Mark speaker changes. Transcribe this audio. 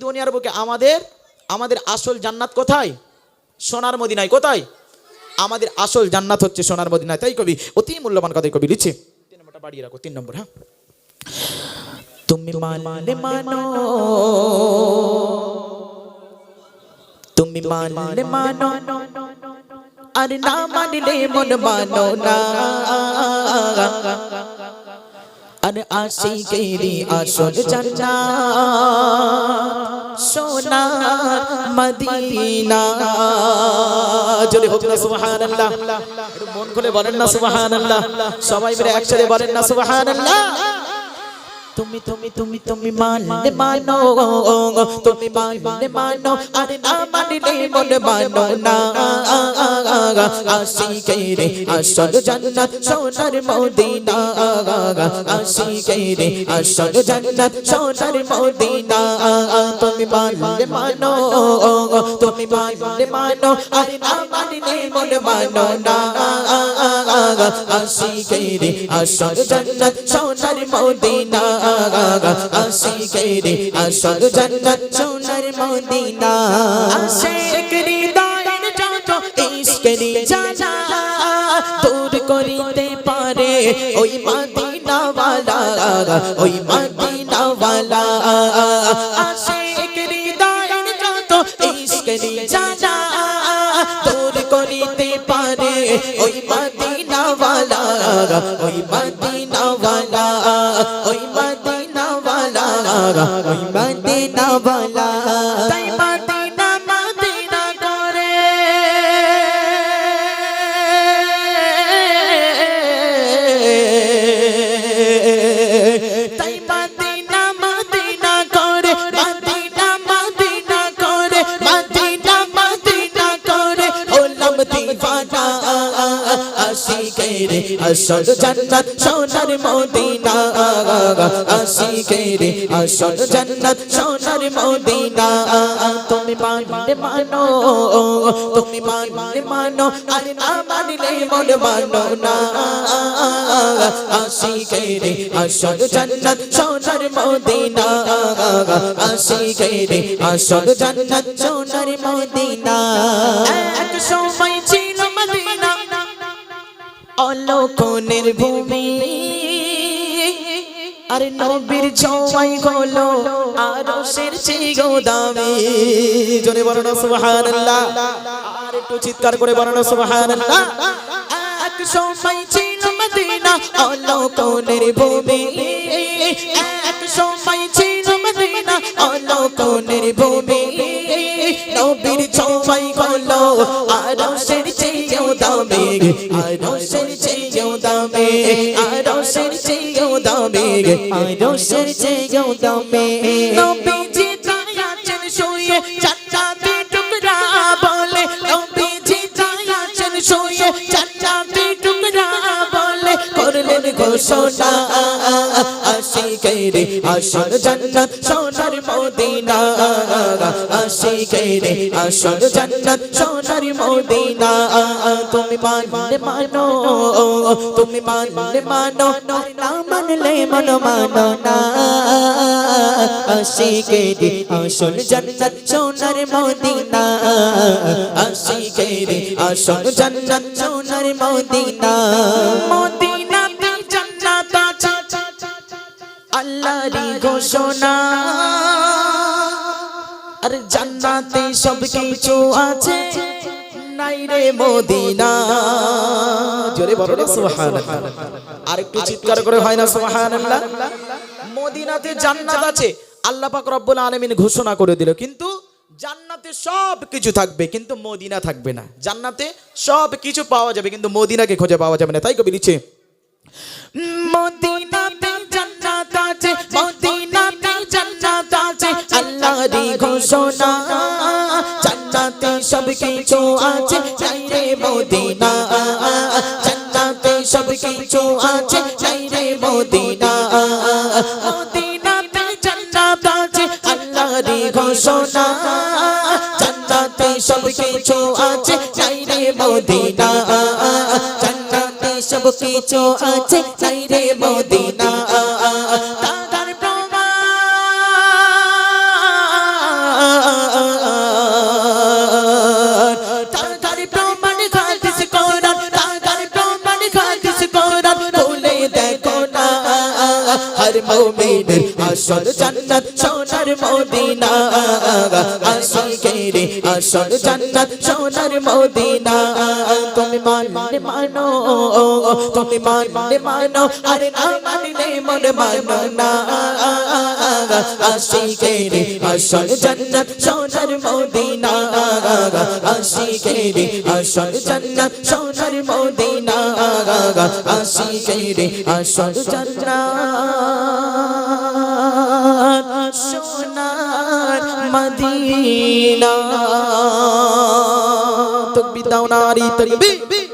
Speaker 1: দুনিয়ার বুকে আমাদের আসল জান্নাত কোথায়? সোনার মদিনায়। কোথায়? আমাদের আসল জান্নাত হচ্ছে সোনার মদিনায়। তাই কবি অতি মূল্যবান কথাই কবি লিখছে। 3 নম্বরটা বাড়িয়ে রাখো, 3 নম্বর। হ্যাঁ, তুমি মানলে মানো, তুমি মানলে মানো, আর না মানলে মন মানো না। আর আশিকেরি আসল জান্নাত সোনার মদিনা। জোরে হোক না সুবহানাল্লাহ। একটু মন খুলে বলেন না সুবহানাল্লাহ। সবাই মিলে একসাথে বলেন না সুবহানাল্লাহ। তুমি তুমি তুমি তুমি মানলে মানো, তুমি মানলে মানো, আর না মানলে মন মানো না। আশিকেরে আসল জান্নাত সোনার মদিনা, আশিকেরে আসল জান্নাত সোনার মদিনা। তুমি মানলে মানো, তুমি মানলে মানো, আর না মানলে মন মানো না। আশিকেরে আসল জান্নাত সোনার মদিনা, আশিকেরে আসল জান্নাত সোনার মদিনা। আশিকেরি দায়ের যত ইশকেরি জানা দূর করিতে পারে ওই মদিনা ওয়ালা, ওই মদিনা ওয়ালা। আশিকেরি দায়ের যত ইশকেরি জানা দূর করিতে পারে ওই মদিনা ওয়ালা, ওই মদিনা ওয়ালা, ওই মদিনা ওয়ালা, ওই মদিনা ওয়ালা। তাই মদিনা মদিনা করে তাই মদিনা মদিনা করে, মদিনা মদিনা করে, মদিনা মদিনা করে হলাম দিওয়ানা। আশিকেরে আসল জান্নাত সোনার মদিনা, আশিকেরে আসল জান্নাত সোনার মদিনা। তুমি মানলে মানো, তুমি মানলে মানো, আর না মানলে মন মানো না। আশিকেরে আসল জান্নাত সোনার মদিনা, আশিকেরে আসল জান্নাত সোনার মদিনা। এক সময় ছিল মদিনা অলৌকনের ভূমি, আর নবীর ছোঁয়ায় হলো আরশের চেয়েও দামি। জোরে বলো না সুবহানাল্লাহ। আর একটু চিৎকার করে বলো না সুবহানাল্লাহ। এক সময় ছিল মদিনা অলৌকনের ভূমি, এক সময় ছিল মদিনা অলৌকনের ভূমি। নবীর ছোঁয়ায় হলো আরশের চেয়েও দামি, আরশের চেয়েও দামি, আরশের চেয়েও দামি, আরশের চেয়েও দামি। নবীজি আছেন শুয়ে জান্নাতে টুকরা বলে, নবীজি আছেন শুয়ে জান্নাতে টুকরা বলে করলেন ঘোষণা। আশিকেরে আসল জান্নাত সোনার মদিনা, আশিকেরে আসল জান্নাত সোনার মদিনা। তুমি মানলে মানো, তুমি মানলে মানো, না মানলে মন মানো না। আশিকেরে আসল জান্নাত সোনার মদিনা, আশিকেরে আসল জান্নাত সোনার মদিনা। মদিনাতে জান্নাত আছে আল্লাহরই ঘোষণা, আর জান্নাতে সব কিছু আছে নাই রে মদিনা। জোরে বলো না সুবহানাল্লাহ। আর একটু চিৎকার করে হয় না সুবহানাল্লাহ। মদিনাতে জান্নাত আছে, আল্লাহ পাক রব্বুল আলামিন ঘোষণা করে দিল। কিন্তু জান্নাতে সব কিছু থাকবে, কিন্তু মদিনা থাকবে না। জান্নাতে সব কিছু পাওয়া যাবে, কিন্তু মদিনাকে খুঁজে পাওয়া যাবে না। তাই কবি লিখছে মদিনাতে জান্নাত আছে, মদিনাতে জান্নাত আছে আল্লাহরই ঘোষণা। জান্নাতে সব কিছু আছে চাই রে মদিনা, জান্নাতে সব কিছু আছে চাই রে মদিনা। মদিনাতে জান্নাত আছে আল্লাহরই ঘোষণা, জান্নাতে সব কিছু আছে চাই রে মদিনা, জান্নাতে সব কিছু আছে চাই রে মদিনা। তার প্রমাণ মুমিনের আসল জান্নাত সোনার মদিনা আশিকের আসল জান্নাত সোনার মদিনা তুমি মানলে মানো তুমি মানলে মানো আরে না মানলে মন মানো না আশিকের আসল জান্নাত সোনার মদিনা আশিকের আসল জান্নাত সোনার মদিনা আশিকের আসল জান্নাত সোনার মদিনা তাকবীর দাও নারী তাকবীর